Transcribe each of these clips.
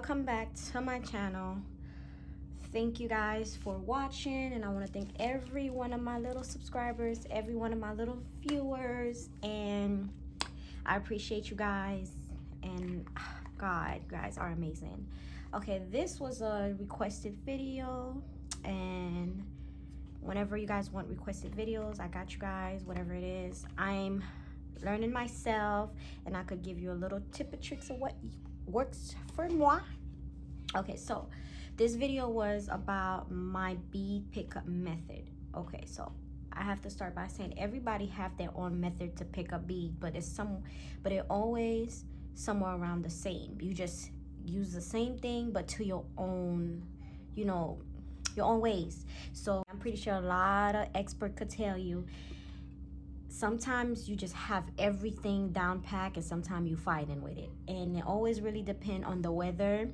welcome back to my channel. Thank you guys for watching, and I want to thank every one of my little subscribers, every one of my little viewers, and I appreciate you guys. And God, you guys are amazing. Okay, this was a requested video, and whenever you guys want requested videos, I got you guys, whatever it is. I'm learning myself, and I could give you a little tip and tricks of what works for moi. Okay, so this video was about my bead pickup method. Okay, so I have to start by saying everybody have their own method to pick up bead, but it always somewhere around the same. You just use the same thing, but to your own, you know, your own ways. So I'm pretty sure a lot of experts could tell you sometimes you just have everything down pack, and sometimes you fighting with it, and it always really depend on the weather.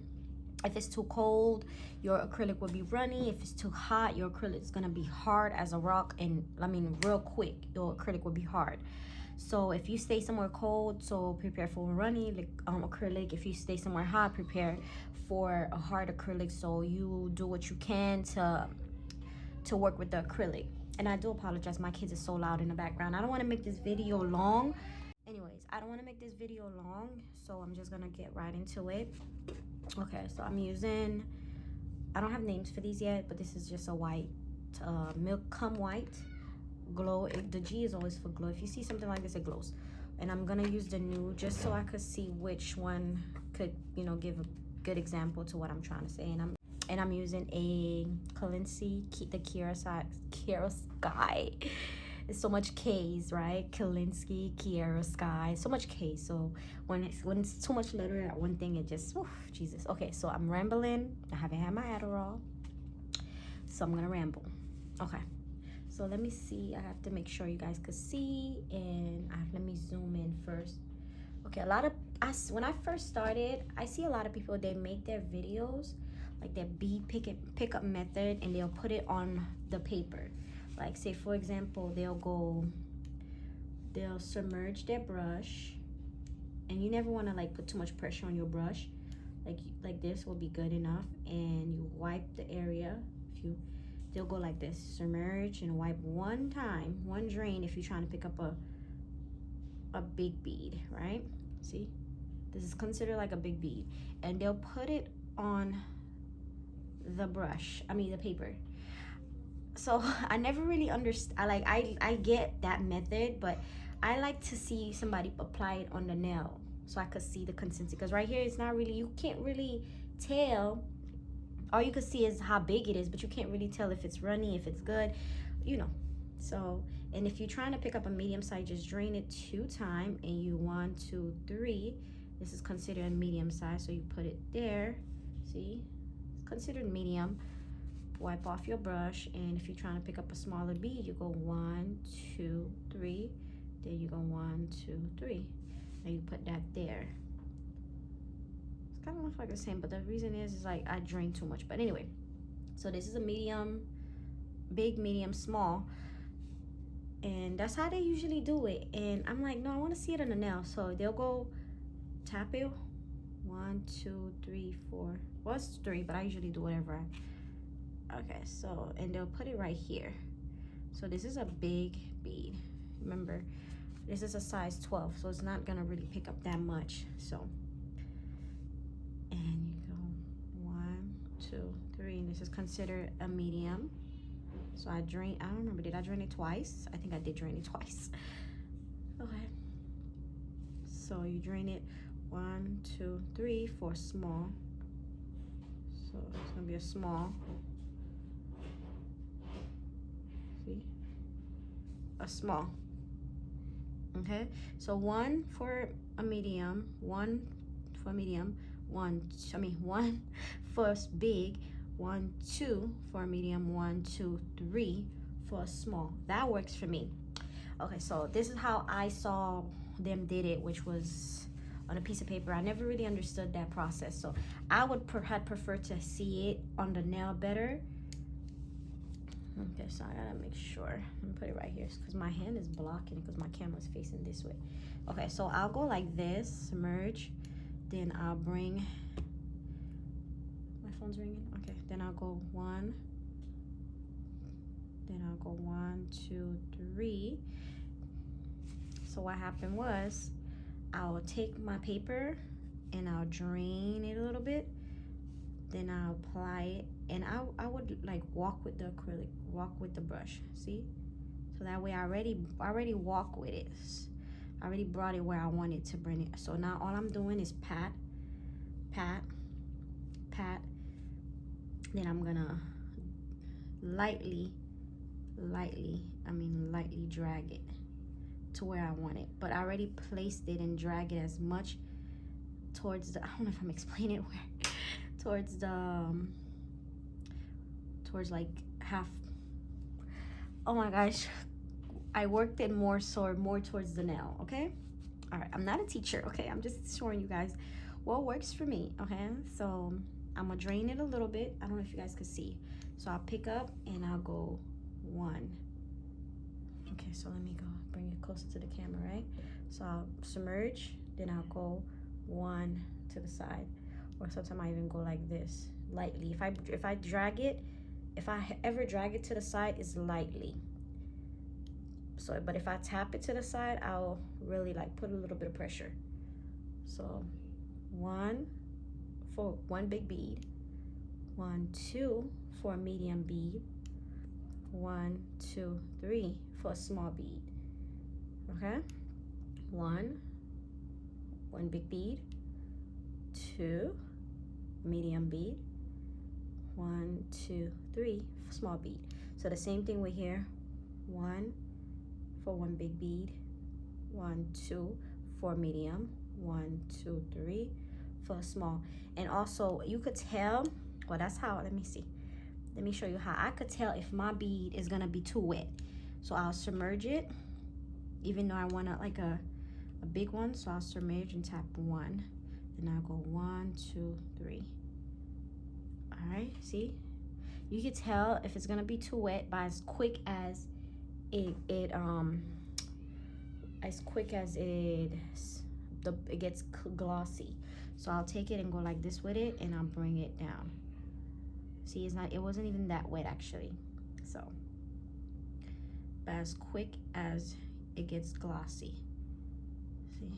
If it's too cold, your acrylic will be runny. If it's too hot, your acrylic is gonna be hard as a rock, and I mean real quick your acrylic will be hard. So if you stay somewhere cold, so prepare for runny acrylic. If you stay somewhere hot, prepare for a hard acrylic. So you do what you can to work with the acrylic. And I do apologize, my kids are so loud in the background. I don't want to make this video long. Anyways, I don't want to make this video long, so I'm just gonna get right into it. Okay, so I'm using, I don't have names for these yet, but this is just a white milk cum white glow. The G is always for glow. If you see something like this, it glows. And I'm gonna use the nude just so I could see which one could, you know, give a good example to what I'm trying to say. And I'm using a Kalinsky, the Kiara Sky. It's so much K's, right? Kalinsky, Kiara Sky, so much K. So when it's too much letter at one thing, it just, oof, Jesus. Okay, so I'm rambling. I haven't had my Adderall, so I'm gonna ramble. Okay, so let me see. I have to make sure you guys could see, and let me zoom in first. Okay, when I first started, I see a lot of people, they make their videos like their bead pickup method, and they'll put it on the paper. Like, say for example, they'll submerge their brush, and you never want to like put too much pressure on your brush. Like this will be good enough, and you wipe the area. They'll go like this, submerge and wipe one time, one drain if you're trying to pick up a big bead, right? See, this is considered like a big bead, and they'll put it on the brush, the paper. So I never really understand. I get that method, but I like to see somebody apply it on the nail so I could see the consistency, because right here it's not really, you can't really tell. All you can see is how big it is, but you can't really tell if it's runny, if it's good, you know. So, and if you're trying to pick up a medium size, just drain it 2 times, and you 1, 2, 3. This is considered a medium size, so you put it there. See, it's considered medium. Wipe off your brush, and if you're trying to pick up a smaller bead, you go 1, 2, 3. There you go, 1, 2, 3. Now you put that there. It's kind of looks like the same, but the reason is like I drain too much. But anyway, so this is a medium, big, medium, small, and that's how they usually do it. And I'm like, no, I want to see it on the nail. So they'll go tap it 1, 2, 3, 4. Well, it's 3, but I usually do whatever. Okay, so, and they'll put it right here. So this is a big bead. Remember, this is a size 12, so it's not gonna really pick up that much. So, and you go 1, 2, 3, and this is considered a medium. So I don't remember, did I drain it twice? I think I did drain it twice. Okay, so you drain it 1, 2, 3 for small. So it's gonna be a small. See, a small. Okay, so 1 for a medium, 1 for medium, 1 for big, 1, 2 for a medium, 1, 2, 3 for a small. That works for me. Okay, so this is how I saw them did it, which was on a piece of paper. I never really understood that process, so I would prefer to see it on the nail better. Okay, so I gotta make sure. I'm gonna put it right here because my hand is blocking it because my camera's facing this way. Okay, so I'll go like this, submerge, then I'll bring phone's ringing. Okay, then I'll go 1. Then I'll go 1, 2, 3. So what happened was, I'll take my paper and I'll drain it a little bit. Then I'll apply it, and I would like walk with the acrylic, walk with the brush. See? So that way I already walk with it. I already brought it where I wanted to bring it. So now all I'm doing is pat, pat, pat. Then I'm gonna lightly drag it to where I want it. But I already placed it and drag it as much towards the, I don't know if I'm explaining it where, towards the, towards like half, oh my gosh. I worked it more towards the nail, okay? All right, I'm not a teacher, okay? I'm just showing you guys what works for me, okay? So I'm gonna drain it a little bit. I don't know if you guys could see. So I'll pick up and I'll go 1. Okay, so let me go bring it closer to the camera, right? So I'll submerge, then I'll go 1 to the side, or sometimes I even go like this, lightly. If I drag it, if I ever drag it to the side, it's lightly. So, but if I tap it to the side, I'll really like put a little bit of pressure. So 1 for 1 big bead, 1, 2 for a medium bead, 1, 2, 3 for a small bead. Okay, 1 big bead, 2 medium bead, 1, 2, 3 small bead. So the same thing with here, 1 for 1 big bead, 1, 2 for medium, 1, 2, 3 for a small. And also you could tell, well, that's how, let me see, let me show you how I could tell if my bead is gonna be too wet. So I'll submerge it, even though I want like a big one. So I'll submerge and tap 1, then I'll go 1, 2, 3. All right, see, you can tell if it's gonna be too wet by as quick as it gets glossy. So I'll take it and go like this with it, and I'll bring it down. See, it wasn't even that wet actually. So, but as quick as it gets glossy. See,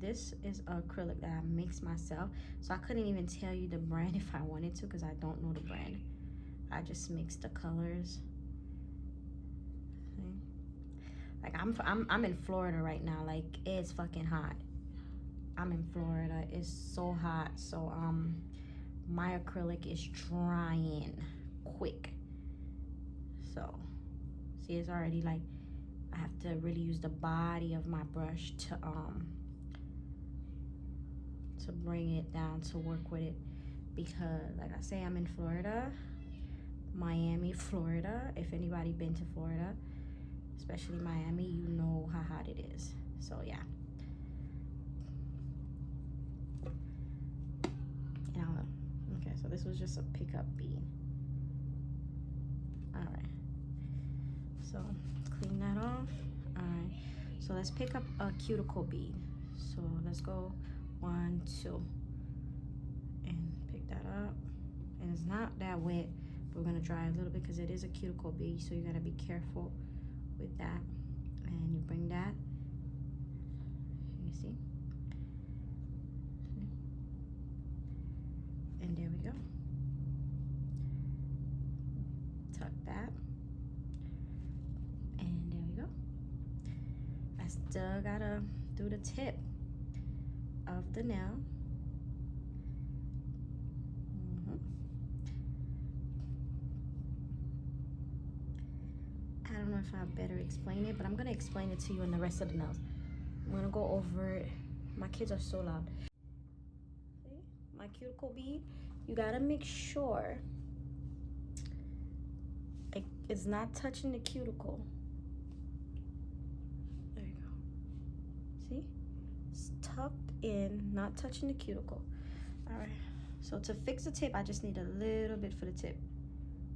this is acrylic that I mixed myself, so I couldn't even tell you the brand if I wanted to, because I don't know the brand. I just mix the colors. See? Like I'm in Florida right now. Like, it's fucking hot. I'm in Florida. It's so hot. So my acrylic is drying quick. So see, it's already like I have to really use the body of my brush to bring it down, to work with it, because like I say, I'm in Florida. Miami, Florida. If anybody been to Florida, especially Miami, you know how hot it is. So yeah. And okay, so this was just a pickup bead. All right. So clean that off. All right. So let's pick up a cuticle bead. So let's go 1, 2, and pick that up. And it's not that wet. We're gonna dry a little bit because it is a cuticle bead, so you gotta be careful with that. And you bring that, you see? And there we go. Tuck that. And there we go. I still gotta do the tip of the nail. I don't know if I better explain it, but I'm gonna explain it to you in the rest of the nails. I'm gonna go over it. My kids are so loud. See, my cuticle bead, you gotta make sure it's not touching the cuticle. There you go. See, it's tucked in, not touching the cuticle. All right, so to fix the tip, I just need a little bit for the tip.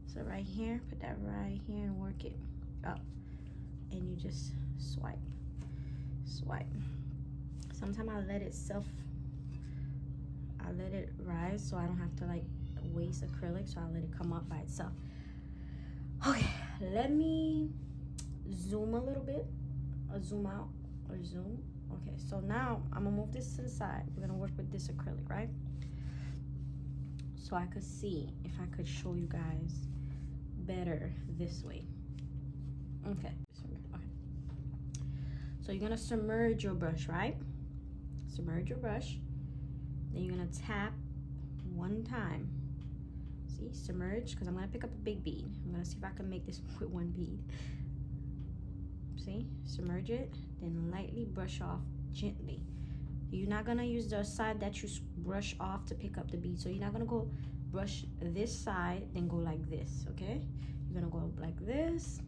So right here, put that right here and work it up, and you just swipe. Sometimes I let it I let it rise so I don't have to like waste acrylic, so I let it come up by itself. Okay, let me zoom a little bit, or zoom out, or zoom. Okay, so now I'm gonna move this to the side. We're gonna work with this acrylic, right? So I could see if I could show you guys better this way. Okay, so you're gonna submerge your brush, right? Submerge your brush. Then you're gonna tap one time. See, submerge, because I'm gonna pick up a big bead. I'm gonna see if I can make this with one bead. See, submerge it, then lightly brush off gently. You're not gonna use the side that you brush off to pick up the bead. So you're not gonna go brush this side, then go like this, okay? You're gonna go like this.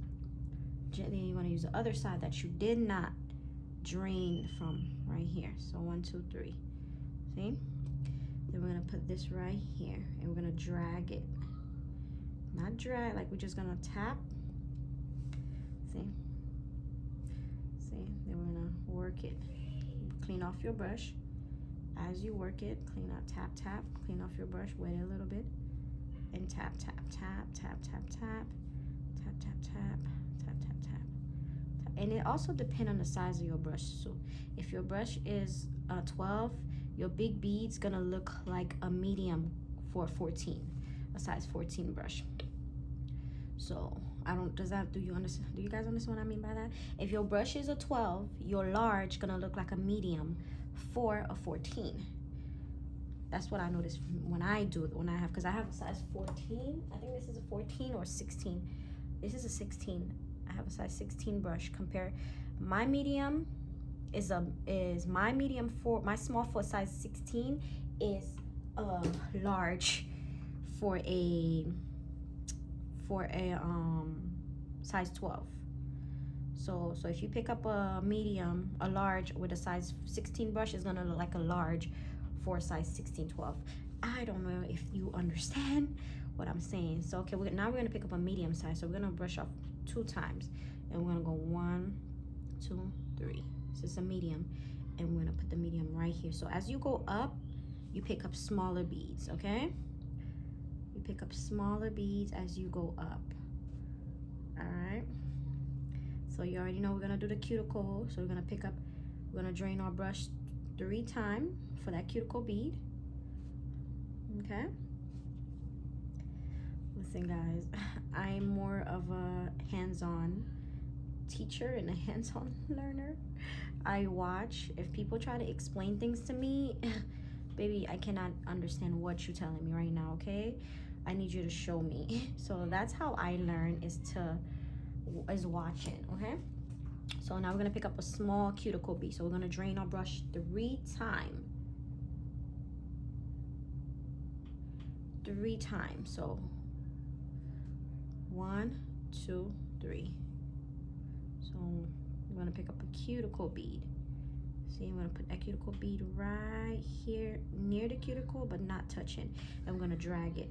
Gently, you're gonna use the other side that you did not drain from right here. So 1, 2, 3. See? Then we're gonna put this right here and we're gonna drag it. Not drag, like we're just gonna tap. See? See? Then we're gonna work it. Clean off your brush. As you work it, clean out, tap, tap, clean off your brush, wet it a little bit, and tap, tap, tap, tap, tap, tap, tap, tap, tap, tap, tap, tap. And it also depends on the size of your brush. So if your brush is 12, your big bead's gonna look like a medium for 14, a size 14 brush. So do you guys understand what I mean by that? If your brush is a 12, your large gonna look like a medium for a 14. That's what I noticed when I have, because I have a size 14. I think this is a 14 or 16. This is a 16. I have a size 16 brush. Compare my medium is my medium for my small for size 16 is large for a size 12. So if you pick up a medium, a large with a size 16 brush, is gonna look like a large for a size 16, 12. I don't know if you understand what I'm saying. So okay, now we're gonna pick up a medium size. So we're gonna brush off 2 times, and we're gonna go 1, 2, 3. So it's a medium, and we're gonna put the medium right here. So as you go up, you pick up smaller beads, okay? You pick up smaller beads as you go up. All right. So you already know we're gonna do the cuticle. So we're gonna drain our brush 3 times for that cuticle bead. Okay. Listen, guys, I'm more of a hands-on teacher and a hands-on learner. I watch. If people try to explain things to me, baby, I cannot understand what you're telling me right now, okay? I need you to show me. So that's how I learn, is watching, okay? So now we're gonna pick up a small cuticle bead. So we're gonna drain our brush 3 times. 3 times. So 1, 2, 3. So we're gonna pick up a cuticle bead. See, I'm gonna put that cuticle bead right here near the cuticle, but not touching. And we're gonna drag it.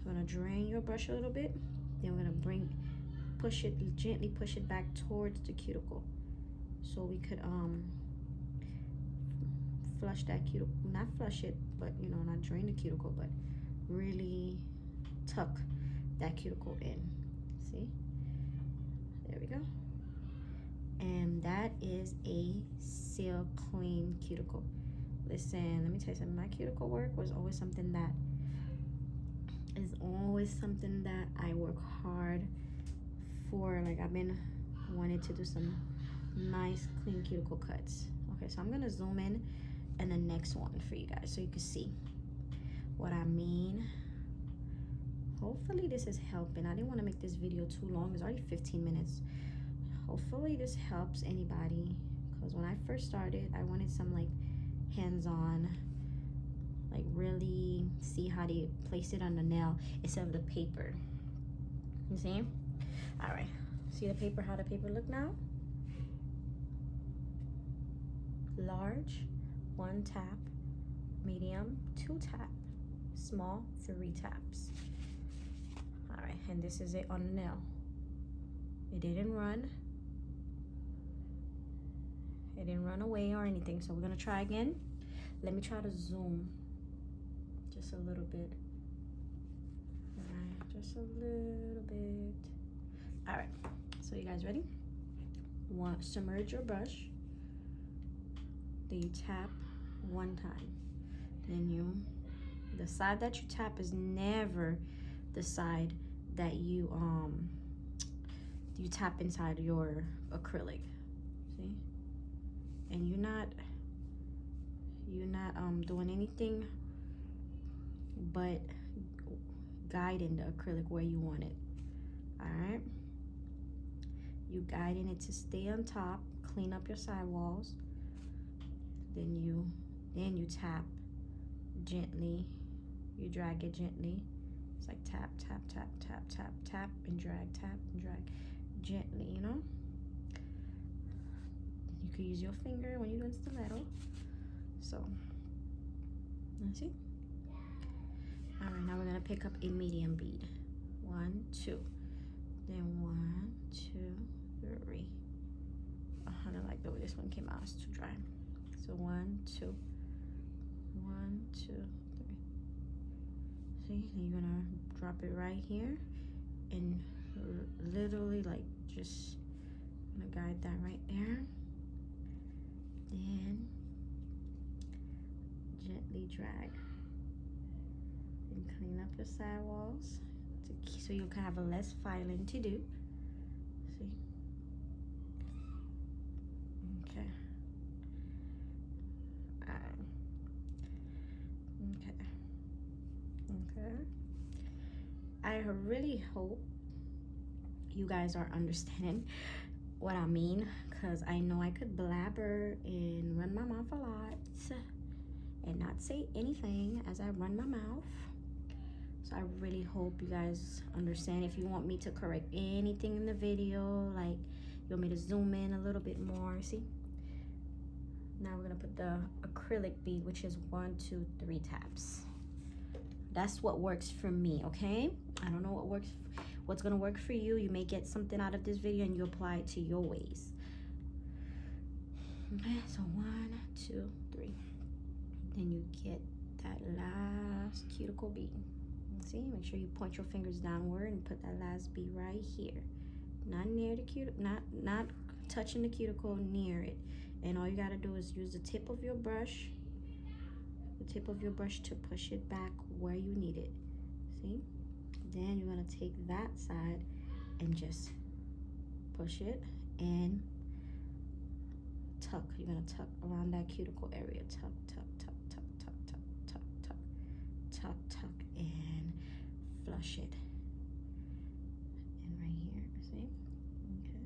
We're gonna drain your brush a little bit. Then we're gonna gently push it back towards the cuticle, so we could flush that cuticle. Not flush it, but you know, not drain the cuticle, but really tuck that cuticle in. See? There we go. And that is a seal clean cuticle. Listen, let me tell you something. My cuticle work was always something that I work hard for. Like, I've been wanting to do some nice clean cuticle cuts. Okay, so I'm gonna zoom in the next one for you guys so you can see what I mean. Hopefully this is helping. I didn't want to make this video too long. It's already 15 minutes. Hopefully this helps anybody, because when I first started, I wanted some like hands-on, like really see how to place it on the nail instead of the paper. You see? All right, see the paper, how the paper look now? Large, 1 tap, medium, 2 tap, small, 3 taps. All right, and this is it on the nail. It didn't run. It didn't run away or anything. So we're gonna try again. Let me try to zoom just a little bit. All right, just a little bit. All right, so you guys ready? Submerge your brush. Then you tap one time. Then the side that you tap is never the side that you tap inside your acrylic. See? And you're not doing anything but guiding the acrylic where you want it. All right? You guiding it to stay on top. Clean up your sidewalls. Then you tap gently. You drag it gently. It's like tap, tap, tap, tap, tap, tap, and drag, tap, and drag gently, you know? You can use your finger when you're doing stiletto. So, let's see. All right, now we're gonna pick up a medium bead. 1, 2. Then 1, 2, 3. I don't like the way this one came out, it's too dry. So 1, 2. 1, 2, 3. See, you're gonna drop it right here and literally like just gonna guide that right there. Then gently drag and clean up your sidewalls so you can have a less filing to do. See? Okay. Okay. I really hope you guys are understanding what I mean, because I know I could blabber and run my mouth a lot and not say anything as I run my mouth. So I really hope you guys understand. If you want me to correct anything in the video, like you want me to zoom in a little bit more, see? Now we're gonna put the acrylic bead, which is 1, 2, 3 taps. That's what works for me, okay? I don't know what's gonna work for you. You may get something out of this video and you apply it to your ways. Okay, so 1, 2, 3. Then you get that last cuticle bead. See, make sure you point your fingers downward and put that last bead right here. Not near the cuticle, not touching the cuticle, near it. And all you gotta do is use the tip of your brush, to push it back where you need it. See? Then you're gonna take that side and just push it and tuck. You're gonna tuck around that cuticle area. Tuck, tuck, tuck, tuck, tuck, tuck, tuck, tuck, tuck, tuck, and flush it. And right here, see? Okay.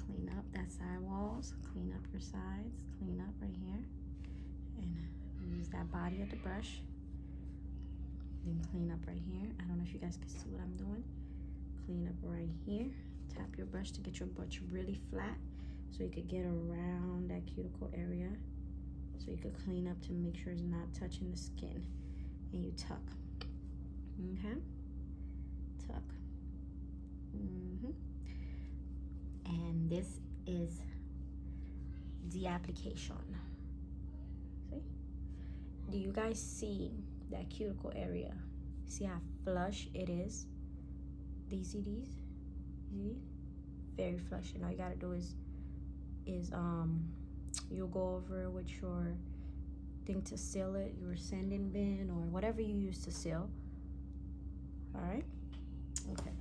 Clean up that side walls, clean up your sides, clean up right here. And use that body of the brush. Then clean up right here. I don't know if you guys can see what I'm doing. Clean up right here. Tap your brush to get your brush really flat so you could get around that cuticle area. So you could clean up to make sure it's not touching the skin. And you tuck. Okay? Tuck. And this is the application. See? Do you guys see that cuticle area? See how flush it is? You see these? See? Very flush. And all you gotta do is you'll go over with your thing to seal it, your sanding bin or whatever you use to seal. All right. Okay.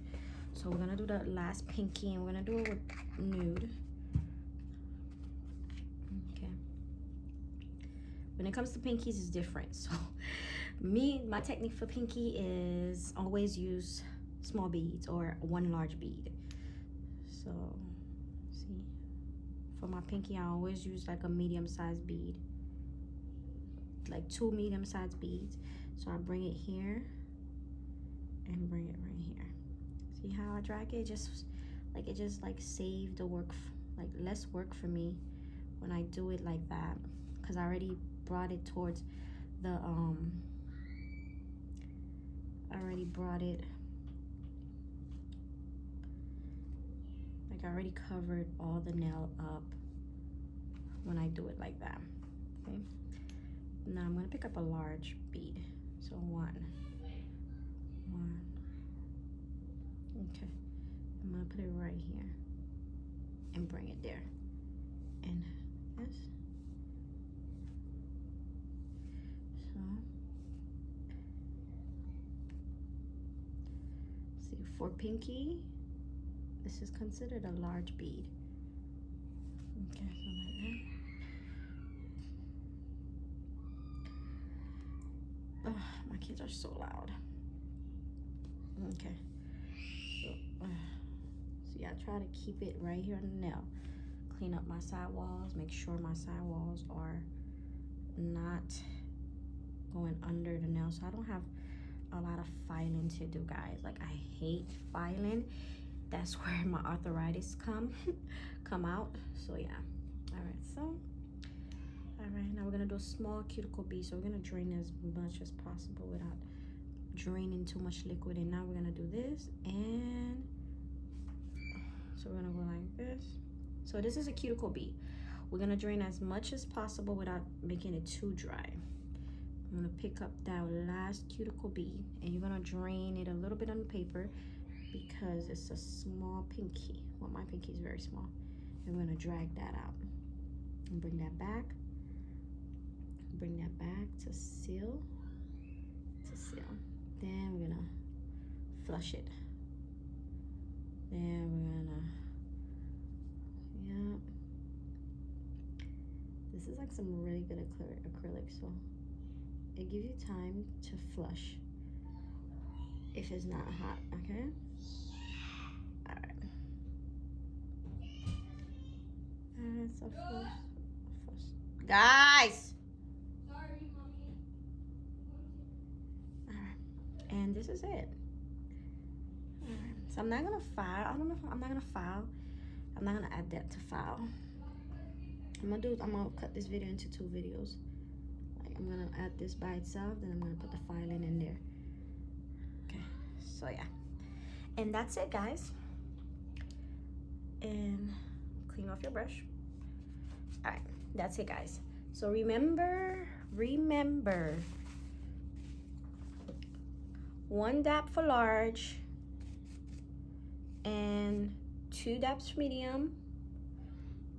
So we're gonna do the last pinky, and we're gonna do it with nude. Okay. When it comes to pinkies, it's different. So my technique for pinky is always use small beads or one large bead. So see, for my pinky, I always use like a medium-sized bead, like 2 medium-sized beads. So I bring it here and bring it right here. See how I drag it? It just saved the work, like less work for me when I do it like that, because I already brought it towards the I already covered all the nail up when I do it like that. Okay, Now I'm gonna pick up a large bead. So one. Okay, I'm gonna put it right here and bring it there. And this. So, see, for pinky, this is considered a large bead. Okay, so like that. Oh, my kids are so loud. Okay. So yeah, try to keep it right here on the nail. Clean up my side walls. Make sure my side walls are not going under the nail, so I don't have a lot of filing to do, guys. Like, I hate filing. That's where my arthritis come out. So yeah. All right, so all right, now we're gonna do a small cuticle bead. So we're gonna drain as much as possible without draining too much liquid. And now we're gonna do this, and so we're gonna go like this. So this is a cuticle bead. We're gonna drain as much as possible without making it too dry. I'm gonna pick up that last cuticle bead, and you're gonna drain it a little bit on the paper because it's a small pinky. Well, my pinky is very small. And we're gonna drag that out and bring that back. Bring that back to seal. Then we're gonna flush it. Then we're gonna, yeah. This is like some really good acrylic, so it gives you time to flush if it's not hot, okay? All right. So flush. Guys! Sorry, mommy. All right, and this is it. All right, so I'm not gonna file. I don't know if I'm not gonna file. I'm not gonna add that to file. I'm gonna cut this video into 2 videos. Like, I'm gonna add this by itself, then I'm gonna put the filing in there. Okay, so yeah. And that's it, guys. And clean off your brush. All right, that's it, guys. So remember, 1 dab for large and 2 dabs for medium.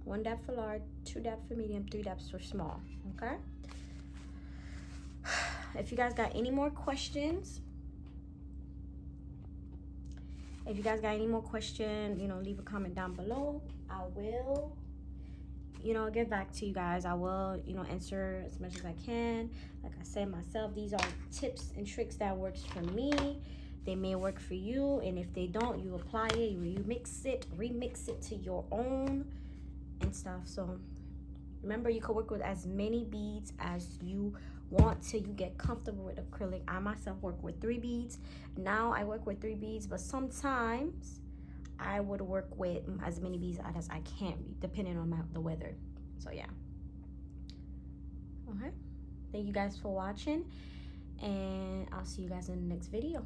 1 dab for large, 2 dabs for medium, 3 dabs for small, okay? If you guys got any more questions, you know, leave a comment down below. I will, you know, get back to you guys. I will, you know, answer as much as I can. Like I said myself, these are tips and tricks that works for me. They may work for you, and if they don't, you apply it, you remix it to your own and stuff. So remember, you can work with as many beads as you want till you get comfortable with acrylic. I myself work with 3 beads. Now I work with 3 beads, but sometimes I would work with as many beads as I can, depending on the weather. So yeah. Okay. Thank you guys for watching, and I'll see you guys in the next video.